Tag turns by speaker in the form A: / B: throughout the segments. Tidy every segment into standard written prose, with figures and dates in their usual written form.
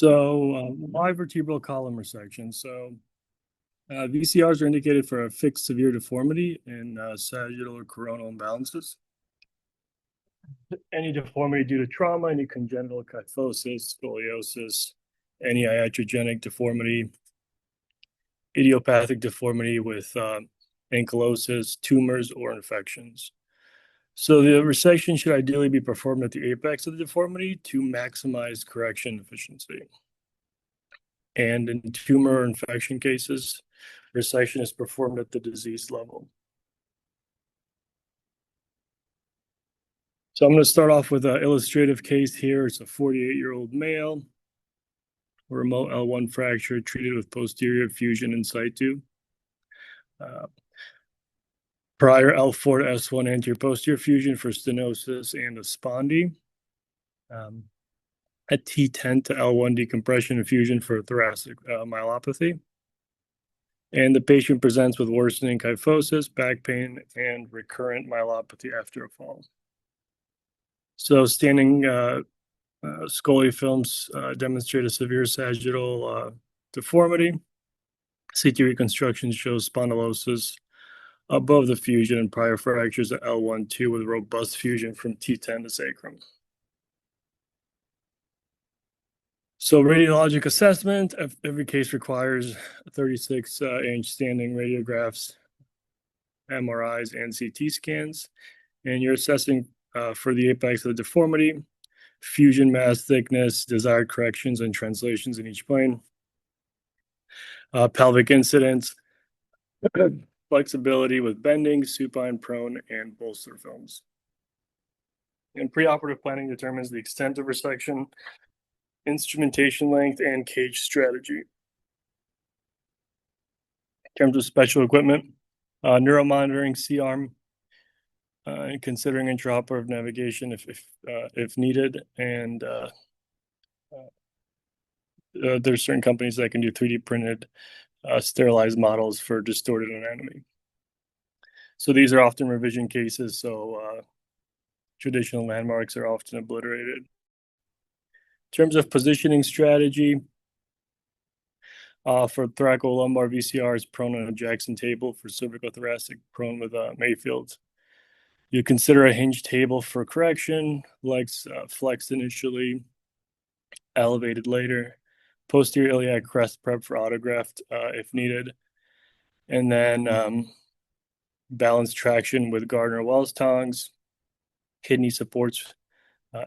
A: Why vertebral column resection? VCRs are indicated for a fixed severe deformity in sagittal or coronal imbalances. Any deformity due to trauma, any congenital kyphosis, scoliosis, any iatrogenic deformity, idiopathic deformity with ankylosis, tumors, or infections. So the resection should ideally be performed at the apex of the deformity to maximize correction efficiency. And in tumor or infection cases, resection is performed at the disease level. So I'm going to start off with an illustrative case here. It's a 48-year-old male, remote L1 fracture treated with posterior fusion in situ. Prior L4 to S1 anterior posterior fusion for stenosis and a spondy. A T10 to L1 decompression and fusion for thoracic myelopathy. And the patient presents with worsening kyphosis, back pain, and recurrent myelopathy after a fall. So standing scoliofilms demonstrate a severe sagittal deformity. CT reconstruction shows spondylosis above the fusion and prior fractures at L1-2 with robust fusion from T10 to sacrum. So radiologic assessment, every case requires 36-inch standing radiographs, MRIs, and CT scans. And you're assessing for the apex of the deformity, fusion mass thickness, desired corrections and translations in each plane, pelvic incidence, flexibility with bending, supine, prone, and bolster films. And preoperative planning determines the extent of resection, instrumentation length, and cage strategy. In terms of special equipment, neuromonitoring, C-arm, considering intraoperative navigation if needed, and there's certain companies that can do 3D printed sterilized models for distorted anatomy. So these are often revision cases, so traditional landmarks are often obliterated. In terms of positioning strategy, for thoracolumbar VCR is prone on a Jackson table, for cervical thoracic prone with Mayfield. You consider a hinge table for correction, legs flexed initially, elevated later, posterior iliac crest prep for autograft if needed, and then balanced traction with Gardner-Wells tongs, kidney supports,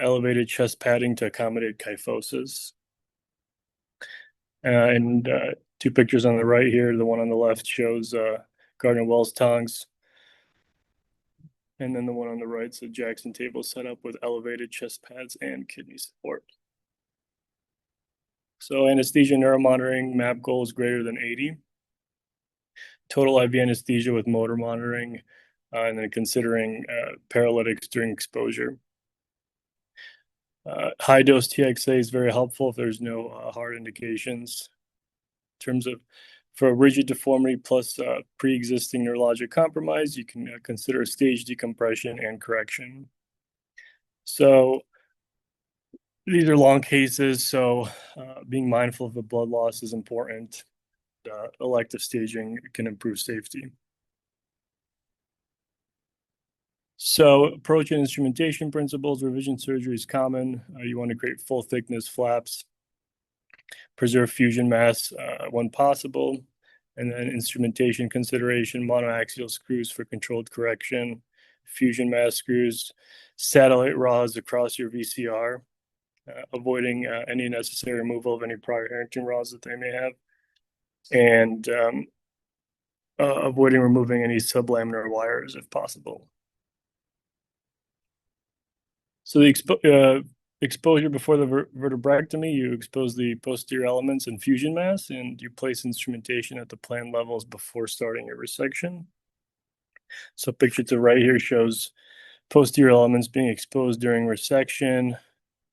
A: elevated chest padding to accommodate kyphosis. And two pictures on the right here, the one on the left shows Gardner-Wells tongs, and then the one on the right is a Jackson table set up with elevated chest pads and kidney support. So anesthesia neuromonitoring MAP goal is greater than 80. Total IV anesthesia with motor monitoring, and then considering paralytics during exposure. High dose TXA is very helpful if there's no hard indications. In terms of for a rigid deformity plus pre-existing neurologic compromise, you can consider stage decompression and correction. So these are long cases, so being mindful of the blood loss is important. Elective staging can improve safety. So approach and instrumentation principles, revision surgery is common. You want to create full thickness flaps, preserve fusion mass when possible, and then instrumentation consideration, monoaxial screws for controlled correction, fusion mass screws, satellite rods across your VCR, avoiding any necessary removal of any prior Harrington rods that they may have, and avoiding removing any sublaminar wires if possible. So the exposure before the vertebrectomy, you expose the posterior elements and fusion mass, and you place instrumentation at the plane levels before starting your resection. So picture to the right here shows posterior elements being exposed during resection,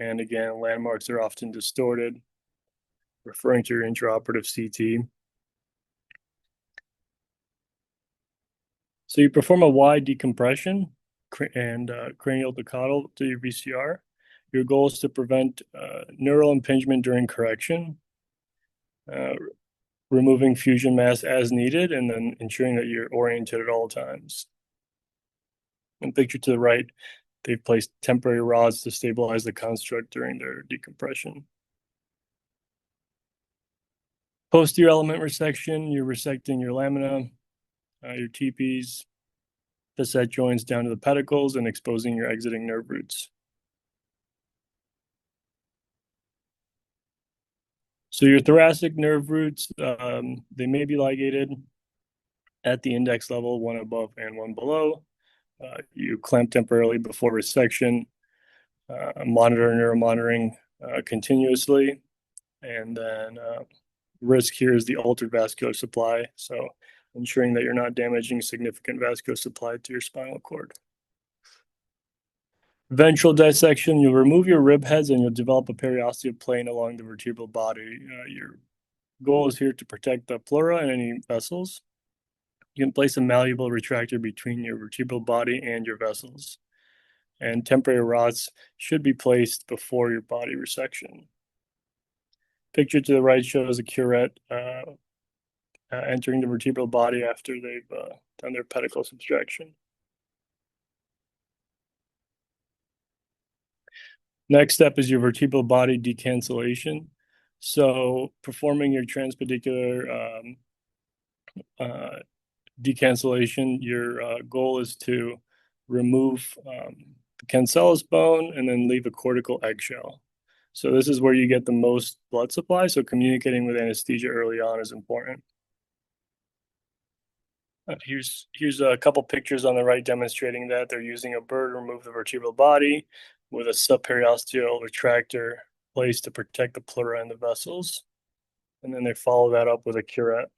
A: and again, landmarks are often distorted, referring to your intraoperative CT. So you perform a wide decompression and cranial to caudal to your VCR. Your goal is to prevent neural impingement during correction, removing fusion mass as needed, and then ensuring that you're oriented at all times. And picture to the right, they've placed temporary rods to stabilize the construct during their decompression. Posterior element resection, you're resecting your lamina, your TPs, facet joints down to the pedicles, and exposing your exiting nerve roots. So your thoracic nerve roots, they may be ligated at the index level, one above and one below. You clamp temporarily before resection, monitor neuromonitoring continuously, and then risk here is the altered vascular supply, so ensuring that you're not damaging significant vascular supply to your spinal cord. Ventral dissection, you'll remove your rib heads and you'll develop a periosteal plane along the vertebral body. Your goal is here to protect the pleura and any vessels. You can place a malleable retractor between your vertebral body and your vessels. And temporary rods should be placed before your body resection. Picture to the right shows a curette entering the vertebral body after they've done their pedicle subtraction. Next step is your vertebral body decancellation. So performing your transpedicular decancellation, your goal is to remove the cancellous bone and then leave a cortical eggshell. So this is where you get the most blood supply, so communicating with anesthesia early on is important. Here's a couple pictures on the right demonstrating that. They're using a burr to remove the vertebral body with a subperiosteal retractor placed to protect the pleura and the vessels. And then they follow that up with a curette.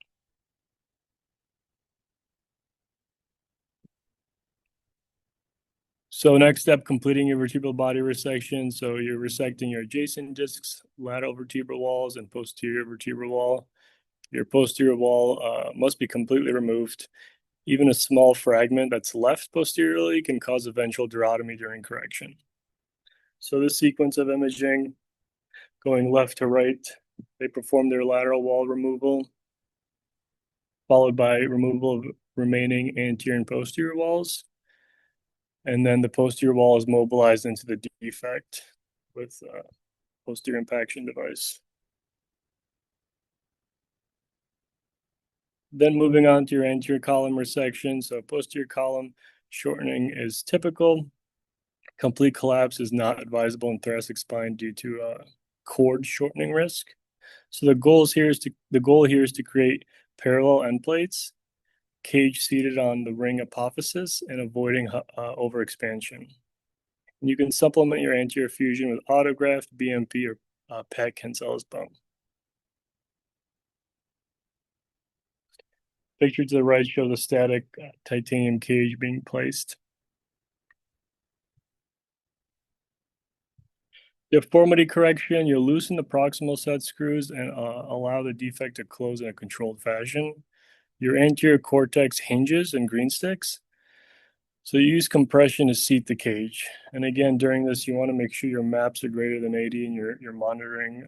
A: So next step, completing your vertebral body resection. So you're resecting your adjacent discs, lateral vertebral walls, and posterior vertebral wall. Your posterior wall must be completely removed. Even a small fragment that's left posteriorly can cause a ventral durotomy during correction. So this sequence of imaging, going left to right, they perform their lateral wall removal, followed by removal of remaining anterior and posterior walls. And then the posterior wall is mobilized into the defect with a posterior impaction device. Then moving on to your anterior column resection. So posterior column shortening is typical. Complete collapse is not advisable in thoracic spine due to cord shortening risk. So the goal here is to create parallel end plates, cage seated on the ring apophysis, and avoiding overexpansion. And you can supplement your anterior fusion with autograft, BMP, or PET cancellous bone. Picture to the right shows a static titanium cage being placed. Deformity correction, you'll loosen the proximal set screws and allow the defect to close in a controlled fashion. Your anterior cortex hinges and green sticks. So you use compression to seat the cage. And again, during this, you want to make sure your maps are greater than 80 and you're monitoring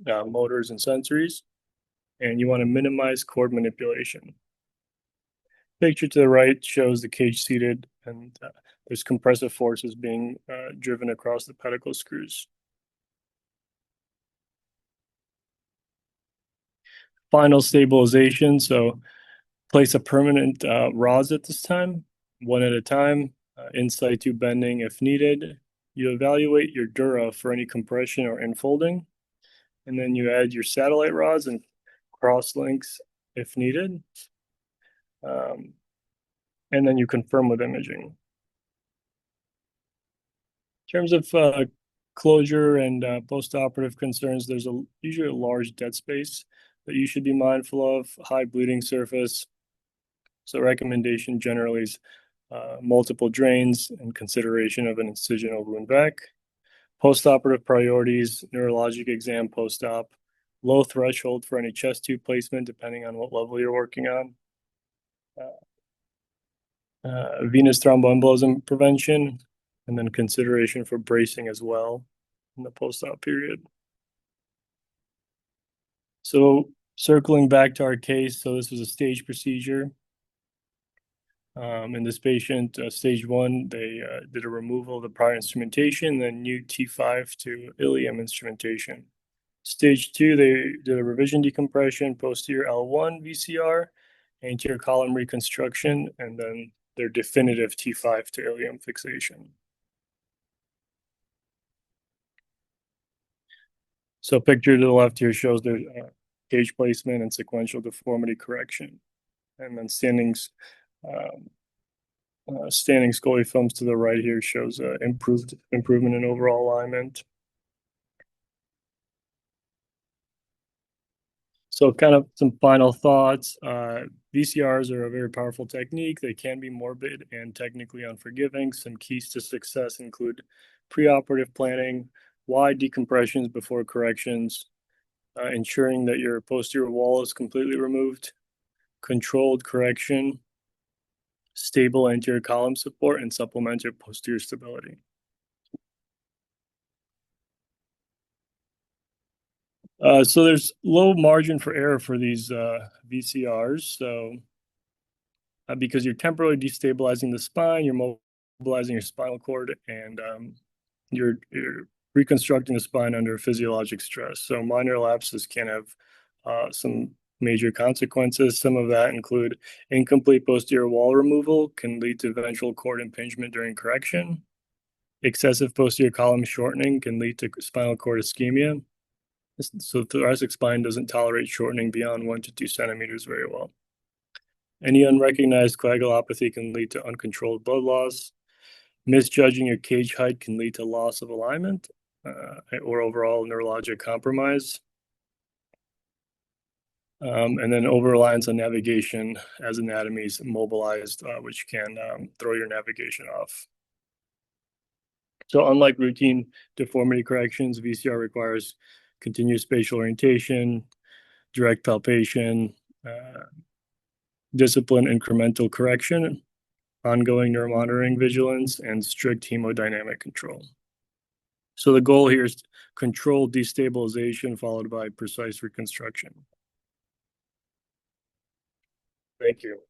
A: motors and sensories. And you want to minimize cord manipulation. Picture to the right shows the cage seated and there's compressive forces being driven across the pedicle screws. Final stabilization. So place a permanent rods at this time, one at a time, in situ bending if needed. You evaluate your dura for any compression or infolding, and then you add your satellite rods and cross links if needed. And then you confirm with imaging. In terms of closure and postoperative concerns, there's usually a large dead space that you should be mindful of, high bleeding surface. So recommendation generally is multiple drains and consideration of an incisional wound vac. Postoperative priorities, neurologic exam post-op, low threshold for any chest tube placement depending on what level you're working on. Venous thromboembolism prevention, and then consideration for bracing as well in the post-op period. So circling back to our case, so this was a stage procedure. In this patient, stage 1, they did a removal of the prior instrumentation, then new T5 to ilium instrumentation. Stage 2, they did a revision decompression, posterior L1 VCR, anterior column reconstruction, and then their definitive T5 to ilium fixation. So picture to the left here shows their cage placement and sequential deformity correction. And then standing scoliofilms to the right here shows improvement in overall alignment. So kind of some final thoughts. VCRs are a very powerful technique. They can be morbid and technically unforgiving. Some keys to success include preoperative planning, wide decompressions before corrections, ensuring that your posterior wall is completely removed, controlled correction, stable anterior column support, and supplementary posterior stability. So there's low margin for error for these VCRs. So because you're temporarily destabilizing the spine, you're mobilizing your spinal cord, and you're reconstructing the spine under physiologic stress. So minor lapses can have some major consequences. Some of that include incomplete posterior wall removal can lead to ventral cord impingement during correction. Excessive posterior column shortening can lead to spinal cord ischemia. So the thoracic spine doesn't tolerate shortening beyond 1 to 2 centimeters very well. Any unrecognized coagulopathy can lead to uncontrolled blood loss. Misjudging your cage height can lead to loss of alignment or overall neurologic compromise. And then over-reliance on navigation as anatomy is mobilized, which can throw your navigation off. So unlike routine deformity corrections, VCR requires continuous spatial orientation, direct palpation, disciplined incremental correction, ongoing neuromonitoring vigilance, and strict hemodynamic control. So the goal here is controlled destabilization followed by precise reconstruction. Thank you.